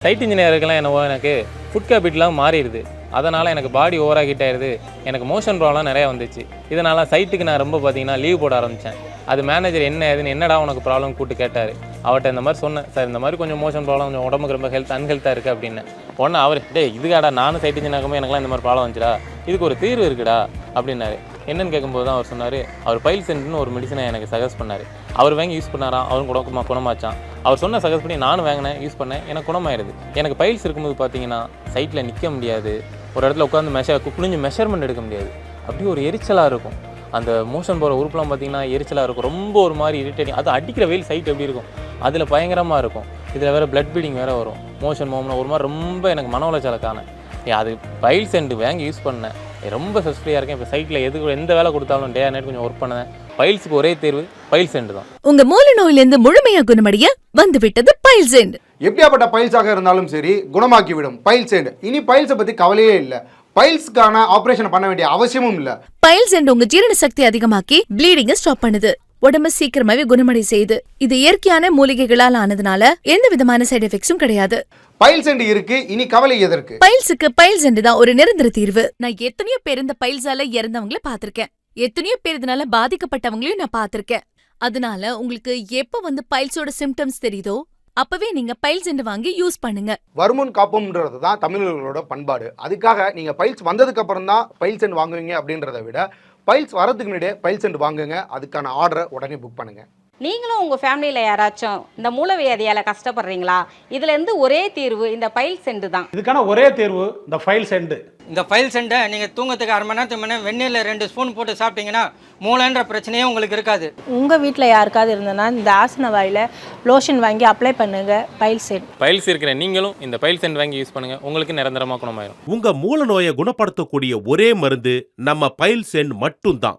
Side இன்ஜினியருக்கெல்லாம் என்னவோ எனக்கு food கேபிட்லாம் மாறிடுது. அதனால் எனக்கு பாடி ஓவராக ஹீட் ஆயிடுது. எனக்கு மோஷன் ப்ராப்ளம் நிறையா வந்துச்சு. இதனால் சைட்டுக்கு நான் ரொம்ப பார்த்தீங்கன்னா லீவ் போட ஆரம்பித்தேன். அது மேனேஜர் என்ன ஏதுன்னு என்னடா உனக்கு ப்ராப்ளம் கூப்பிட்டு கேட்டார். அவர்கிட்ட இந்த மாதிரி சொன்னேன், சார் இந்த மாதிரி கொஞ்சம் மோஷன் ப்ராப்ளம், கொஞ்சம் உடம்புக்கு ரொம்ப அன்ஹெல்த்தாக இருக்குது அப்படின்னு. உடனே அவர் இதுக்காடா நானும் சைட் இன்ஜினியருக்குமே எனக்குலாம் இந்த மாதிரி ப்ராப்ளம் வந்துச்சுடா, இதுக்கு ஒரு தீர்வு இருக்குடா அப்படின்னாரு. என்னென்னு கேட்கும்போது தான் அவர் சொன்னார், அவர் பைல் சென்ட்னு ஒரு மெடிசனை எனக்கு சஜஸ்ட் பண்ணார். அவர் வாங்கி யூஸ் பண்ணாராம், அவரும் குணமாச்சான். அவர் சொன்ன சஜஸ்ட் பண்ணி நானும் வாங்கினேன், யூஸ் பண்ணேன், எனக்கு குணமாயிருது. எனக்கு பைல்ஸ் இருக்கும்போது பார்த்தீங்கன்னா சைட்டில் நிற்க முடியாது, ஒரு இடத்துல உட்காந்து குனிஞ்சு மெஷர்மெண்ட் எடுக்க முடியாது, அப்படியே ஒரு எரிச்சலாக இருக்கும். அந்த மோஷன் போகிற உறுப்புலாம் பார்த்தீங்கன்னா எரிச்சலாக இருக்கும், ரொம்ப ஒரு மாதிரி இரிட்டேட்டிங். அது அடிக்கிற வெயில் சைட் எப்படி இருக்கும், அதில் பயங்கரமாக இருக்கும். இதில் வேறு பிளட் ப்ளீடிங் வேறு வரும், மோஷன் ஒரு மாதிரி ரொம்ப எனக்கு மன உளைச்சலுக்கான அது பைல் சென்ட் வாங்கி யூஸ் பண்ணேன். ரொம்ப சஸ்ஃப்ரீயாக இருக்கேன். இப்போ சைட்டில் எந்த வேலை கொடுத்தாலும் டே நைட் கொஞ்சம் ஒர்க் பண்ணேன். பைல்ஸுக்கு ஒரே தேர்வு பைல் சென்ட் தான். உங்க மூல நோயிலிருந்து முழுமையாக குணமடைய வந்துவிட்டது பைல் சென்ட். எப்படியாப்பட்ட பைல்ஸாக இருந்தாலும் சரி குணமாக்கி விடும் பைல் சென்ட். இனி பைல்ஸை பற்றி கவலையே இல்லை. பைல்ஸ்க்கான ஆபரேஷன் பண்ண வேண்டிய அவசியமும் இல்லை. பைல் சென்ட் உங்க ஜீரண சக்தி அதிகமாக்கி ப்ளீடிங்கை ஸ்டாப் பண்ணுது, உடம்பு சீக்கிரமாவே குணமடை செய்யுது. இது இயற்கையான மூலிகைகளால் ஆனதுனால எந்த விதமான சைடு எஃபெக்ட்ஸும் கிடையாது. பைல் சென்ட் இருக்கு, இனி கவலை எதற்கு? பைல்ஸுக்கு பைல் சென்ட் தான் ஒரு நிரந்தர தீர்வு. நான் எத்தனையோ பேர் இந்த பைல்ஸால இறந்தவங்கள பாத்திருக்கேன், எத்தனையோ பேர் இதனால பாதிக்கப்பட்டவங்களையும் நான் பாத்திருக்கேன். அதனால உங்களுக்கு எப்ப பைல்ஸோட சிம்டம்ஸ் தெரியுதோ அப்பவே நீங்க பைல் சென்ட் வாங்கி யூஸ் பண்ணுங்க. வருமுன் காப்போம்ன்றது தான் தமிழர்களோட பண்பாடு. அதுக்காக நீங்க பைல்ஸ் வந்ததுக்கு அப்புறம் தான் பைல் சென்ட் வாங்குவீங்க அப்படின்றத விட பைல்ஸ் வரதுக்கு முன்னாடியே பைல் சென்ட் வாங்குங்க. அதுக்கான ஆர்டரை உடனே புக் பண்ணுங்க. நீங்களும் உங்கள் ஃபேமிலியில் யாராச்சும் இந்த மூலவியாதியால் கஷ்டப்படுறீங்களா? இதுலேருந்து ஒரே தீர்வு இந்த பைல் சென்ட் தான். இதுக்கான ஒரே தீர்வு இந்த பைல் சென்ட். இந்த பைல் சென்ட்டை நீங்கள் தூங்கத்துக்கு அரை மணி நேரத்துக்கு முன்னே வெந்நீரில் 2 ஸ்பூன் போட்டு சாப்பிட்டீங்கன்னா மூளைன்ற பிரச்சனையே உங்களுக்கு இருக்காது. உங்கள் வீட்டில் யாருக்காவது இருந்ததுன்னா இந்த ஆசன வாயில் லோஷன் வாங்கி அப்ளை பண்ணுங்க. File send. பைல்ஸ் இருக்கிற நீங்களும் இந்த பைல் சென்ட் வாங்கி யூஸ் பண்ணுங்க, உங்களுக்கு நிரந்தரமாக குணமாயிரும். உங்க மூல நோயை குணப்படுத்தக்கூடிய ஒரே மருந்து நம்ம பைல் சென்ட் மட்டும்தான்.